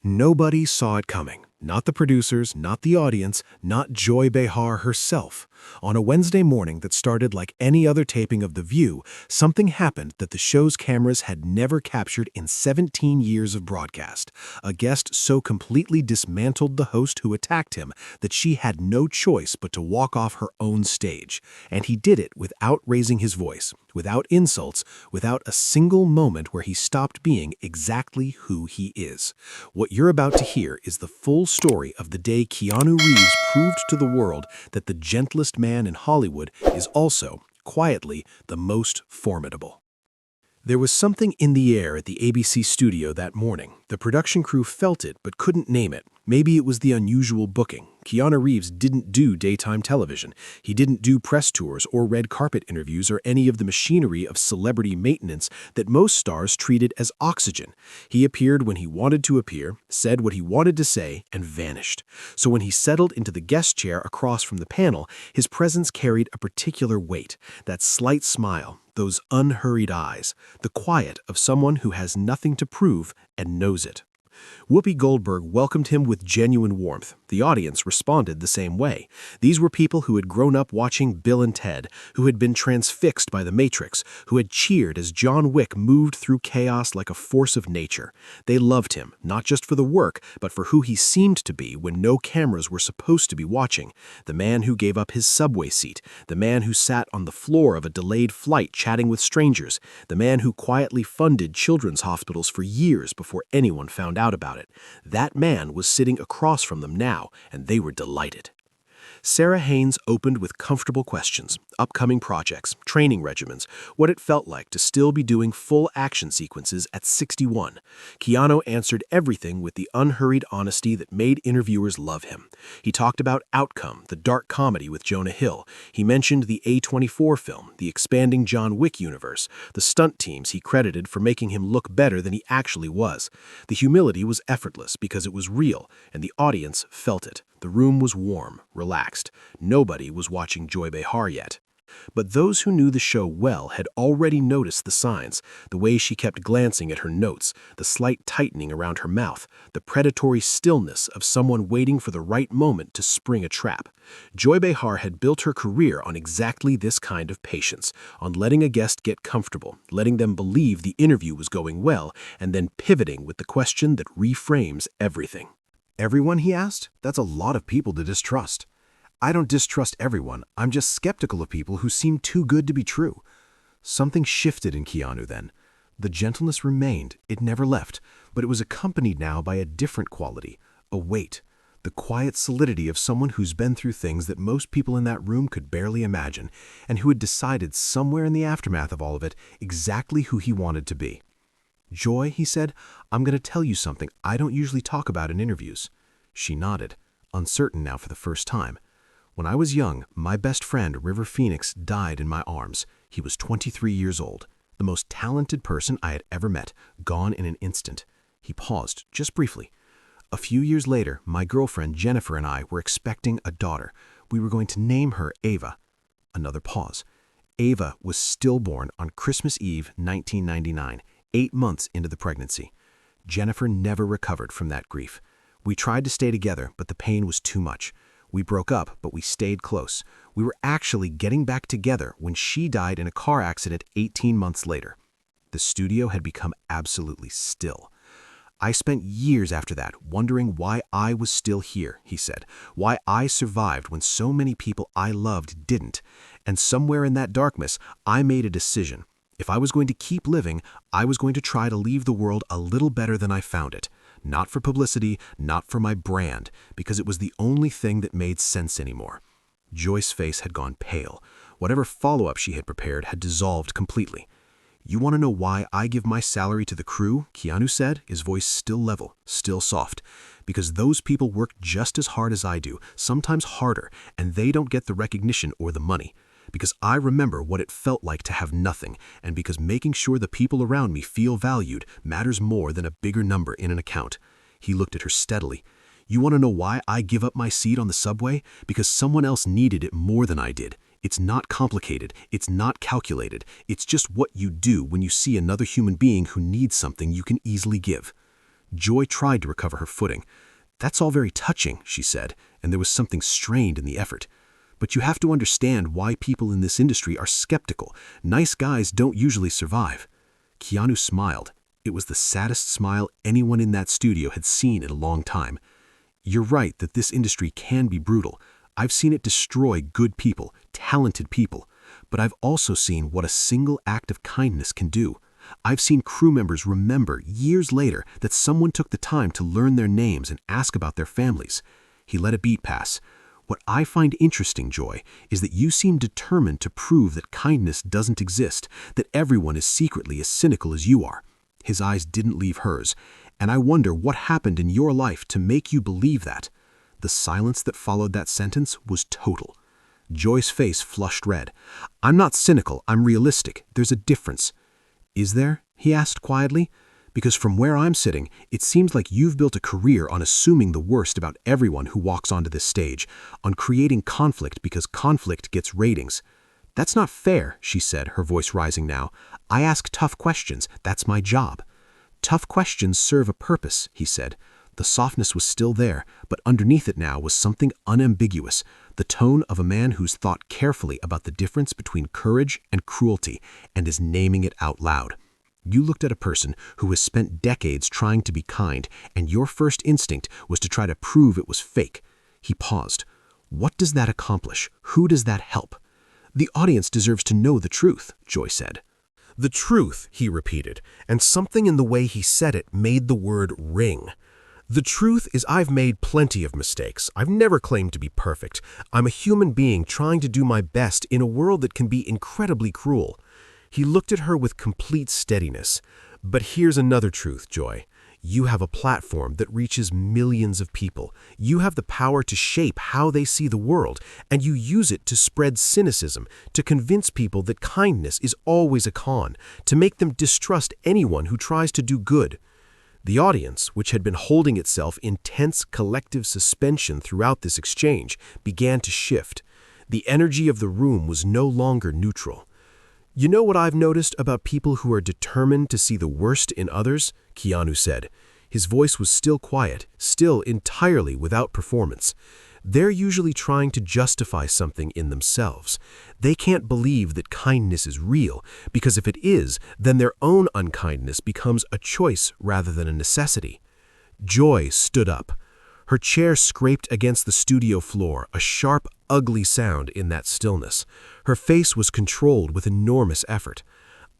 Nobody saw it coming. Not the producers, not the audience, not Joy Behar herself. On a Wednesday morning that started like any other taping of The View, something happened that the show's cameras had never captured in 17 years of broadcast. A guest so completely dismantled the host who attacked him that she had no choice but to walk off her own stage. And he did it without raising his voice, without insults, without a single moment where he stopped being exactly who he is. What you're about to hear is the full story of the day Keanu Reeves proved to the world that the gentlest man in Hollywood is also, quietly, the most formidable. There was something in the air at the ABC studio that morning. The production crew felt it but couldn't name it. Maybe it was the unusual booking. Keanu Reeves didn't do daytime television. He didn't do press tours or red carpet interviews or any of the machinery of celebrity maintenance that most stars treated as oxygen. He appeared when he wanted to appear, said what he wanted to say, and vanished. So when he settled into the guest chair across from the panel, his presence carried a particular weight. That slight smile, those unhurried eyes, the quiet of someone who has nothing to prove and knows it. Whoopi Goldberg welcomed him with genuine warmth. The audience responded the same way. These were people who had grown up watching Bill and Ted, who had been transfixed by The Matrix, who had cheered as John Wick moved through chaos like a force of nature. They loved him, not just for the work, but for who he seemed to be when no cameras were supposed to be watching. The man who gave up his subway seat, the man who sat on the floor of a delayed flight chatting with strangers, the man who quietly funded children's hospitals for years before anyone found out about it. That man was sitting across from them now, and they were delighted. Sarah Haynes opened with comfortable questions, upcoming projects, training regimens, what it felt like to still be doing full action sequences at 61. Keanu answered everything with the unhurried honesty that made interviewers love him. He talked about Outcome, the dark comedy with Jonah Hill. He mentioned the A24 film, the expanding John Wick universe, the stunt teams he credited for making him look better than he actually was. The humility was effortless because it was real, and the audience felt it. The room was warm, relaxed. Nobody was watching Joy Behar yet. But those who knew the show well had already noticed the signs, the way she kept glancing at her notes, the slight tightening around her mouth, the predatory stillness of someone waiting for the right moment to spring a trap. Joy Behar had built her career on exactly this kind of patience, on letting a guest get comfortable, letting them believe the interview was going well, and then pivoting with the question that reframes everything. Everyone, he asked? That's a lot of people to distrust. I don't distrust everyone. I'm just skeptical of people who seem too good to be true. Something shifted in Keanu then. The gentleness remained. It never left. But it was accompanied now by a different quality, a weight, the quiet solidity of someone who's been through things that most people in that room could barely imagine, and who had decided somewhere in the aftermath of all of it exactly who he wanted to be. "Joy," he said, "I'm going to tell you something I don't usually talk about in interviews." She nodded, uncertain now for the first time. "When I was young, my best friend, River Phoenix, died in my arms. He was 23 years old, the most talented person I had ever met, gone in an instant." He paused, just briefly. "A few years later, my girlfriend Jennifer and I were expecting a daughter. We were going to name her Ava." Another pause. Ava was stillborn on Christmas Eve, 1999. 8 months into the pregnancy. Jennifer never recovered from that grief. We tried to stay together, but the pain was too much. We broke up, but we stayed close. We were actually getting back together when she died in a car accident 18 months later. The studio had become absolutely still. "I spent years after that wondering why I was still here," he said, "why I survived when so many people I loved didn't. And somewhere in that darkness, I made a decision. If I was going to keep living, I was going to try to leave the world a little better than I found it. Not for publicity, not for my brand, because it was the only thing that made sense anymore." Joy's face had gone pale. Whatever follow-up she had prepared had dissolved completely. "You want to know why I give my salary to the crew?" Keanu said, his voice still level, still soft. "Because those people work just as hard as I do, sometimes harder, and they don't get the recognition or the money. Because I remember what it felt like to have nothing, and because making sure the people around me feel valued matters more than a bigger number in an account." He looked at her steadily. "You want to know why I give up my seat on the subway? Because someone else needed it more than I did. It's not complicated. It's not calculated. It's just what you do when you see another human being who needs something you can easily give." Joy tried to recover her footing. "That's all very touching," she said, and there was something strained in the effort. "But you have to understand why people in this industry are skeptical. Nice guys don't usually survive." Keanu smiled. It was the saddest smile anyone in that studio had seen in a long time. "You're right that this industry can be brutal. I've seen it destroy good people, talented people. But I've also seen what a single act of kindness can do. I've seen crew members remember years later that someone took the time to learn their names and ask about their families." He let a beat pass. "What I find interesting, Joy, is that you seem determined to prove that kindness doesn't exist, that everyone is secretly as cynical as you are." His eyes didn't leave hers. "And I wonder what happened in your life to make you believe that." The silence that followed that sentence was total. Joy's face flushed red. "I'm not cynical, I'm realistic. There's a difference." "Is there?" he asked quietly. "Because from where I'm sitting, it seems like you've built a career on assuming the worst about everyone who walks onto this stage, on creating conflict because conflict gets ratings." "That's not fair," she said, her voice rising now. "I ask tough questions. That's my job." "Tough questions serve a purpose," he said. The softness was still there, but underneath it now was something unambiguous, the tone of a man who's thought carefully about the difference between courage and cruelty and is naming it out loud. "You looked at a person who has spent decades trying to be kind, and your first instinct was to try to prove it was fake." He paused. "What does that accomplish? Who does that help?" "The audience deserves to know the truth," Joy said. The truth, he repeated, and something in the way he said it made the word ring. "The truth is I've made plenty of mistakes. I've never claimed to be perfect. I'm a human being trying to do my best in a world that can be incredibly cruel." He looked at her with complete steadiness. "But here's another truth, Joy. You have a platform that reaches millions of people. You have the power to shape how they see the world, and you use it to spread cynicism, to convince people that kindness is always a con, to make them distrust anyone who tries to do good." The audience, which had been holding itself in tense collective suspension throughout this exchange, began to shift. The energy of the room was no longer neutral. "You know what I've noticed about people who are determined to see the worst in others?" Keanu said. His voice was still quiet, still entirely without performance. "They're usually trying to justify something in themselves. They can't believe that kindness is real, because if it is, then their own unkindness becomes a choice rather than a necessity." Joy stood up. Her chair scraped against the studio floor, a sharp, ugly sound in that stillness. Her face was controlled with enormous effort.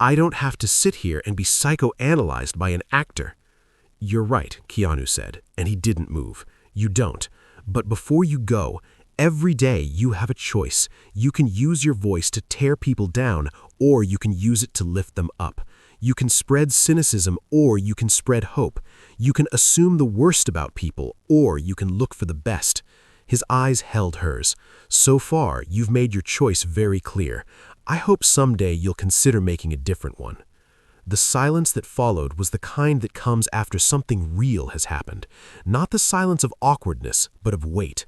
"I don't have to sit here and be psychoanalyzed by an actor." "You're right," Keanu said, and he didn't move. "You don't. But before you go, every day you have a choice. You can use your voice to tear people down, or you can use it to lift them up. You can spread cynicism, or you can spread hope. You can assume the worst about people, or you can look for the best." His eyes held hers. "So far, you've made your choice very clear. I hope someday you'll consider making a different one." The silence that followed was the kind that comes after something real has happened. Not the silence of awkwardness, but of weight.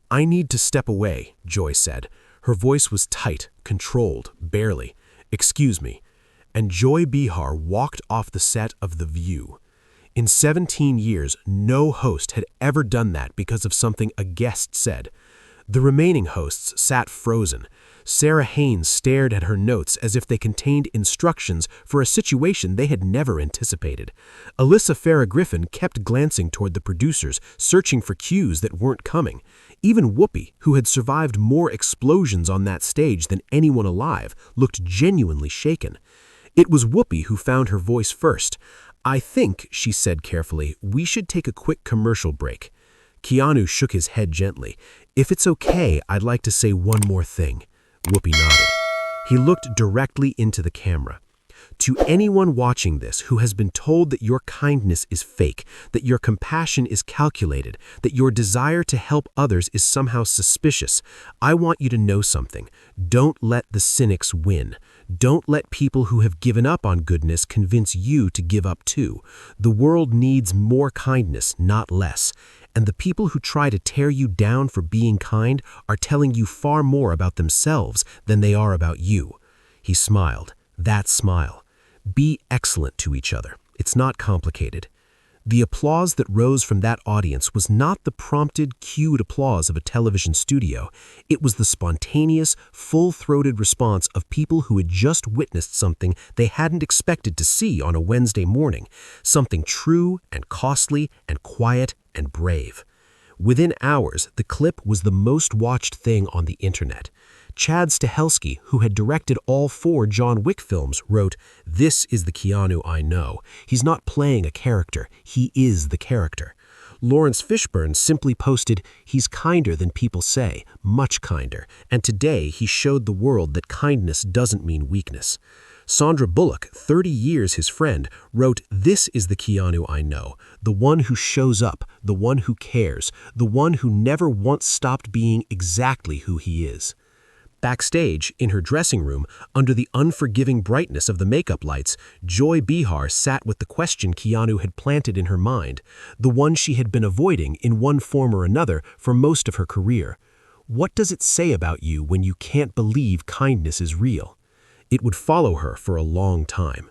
"I need to step away," Joy said. Her voice was tight, controlled, barely. "Excuse me." And Joy Behar walked off the set of The View. In 17 years, no host had ever done that because of something a guest said. The remaining hosts sat frozen. Sarah Haynes stared at her notes as if they contained instructions for a situation they had never anticipated. Alyssa Farrah-Griffin kept glancing toward the producers, searching for cues that weren't coming. Even Whoopi, who had survived more explosions on that stage than anyone alive, looked genuinely shaken. It was Whoopi who found her voice first. "I think," she said carefully, "we should take a quick commercial break." Keanu shook his head gently. "If it's okay, I'd like to say one more thing." Whoopi nodded. He looked directly into the camera. "To anyone watching this who has been told that your kindness is fake, that your compassion is calculated, that your desire to help others is somehow suspicious, I want you to know something. Don't let the cynics win. Don't let people who have given up on goodness convince you to give up too. The world needs more kindness, not less. And the people who try to tear you down for being kind are telling you far more about themselves than they are about you." He smiled. That smile. "Be excellent to each other. It's not complicated." The applause that rose from that audience was not the prompted, cued applause of a television studio. It was the spontaneous, full-throated response of people who had just witnessed something they hadn't expected to see on a Wednesday morning, something true and costly and quiet and brave. Within hours, the clip was the most watched thing on the internet. Chad Stahelski, who had directed all 4 John Wick films, wrote, "This is the Keanu I know. He's not playing a character, he is the character." Lawrence Fishburne simply posted, "He's kinder than people say, much kinder, and today he showed the world that kindness doesn't mean weakness." Sandra Bullock, 30 years his friend, wrote, "This is the Keanu I know, the one who shows up, the one who cares, the one who never once stopped being exactly who he is." Backstage, in her dressing room, under the unforgiving brightness of the makeup lights, Joy Behar sat with the question Keanu had planted in her mind, the one she had been avoiding in one form or another for most of her career. What does it say about you when you can't believe kindness is real? It would follow her for a long time.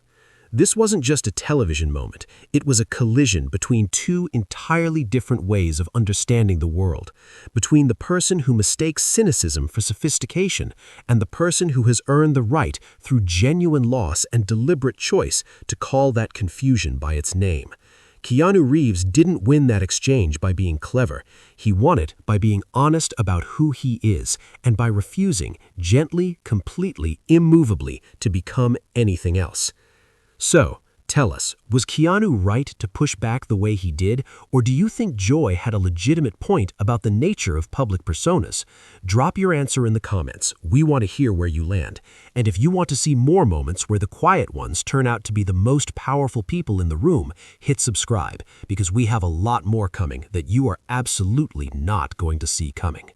This wasn't just a television moment. It was a collision between 2 entirely different ways of understanding the world, between the person who mistakes cynicism for sophistication and the person who has earned the right through genuine loss and deliberate choice to call that confusion by its name. Keanu Reeves didn't win that exchange by being clever. He won it by being honest about who he is and by refusing, gently, completely, immovably, to become anything else. So, tell us, was Keanu right to push back the way he did, or do you think Joy had a legitimate point about the nature of public personas? Drop your answer in the comments. We want to hear where you land. And if you want to see more moments where the quiet ones turn out to be the most powerful people in the room, hit subscribe, because we have a lot more coming that you are absolutely not going to see coming.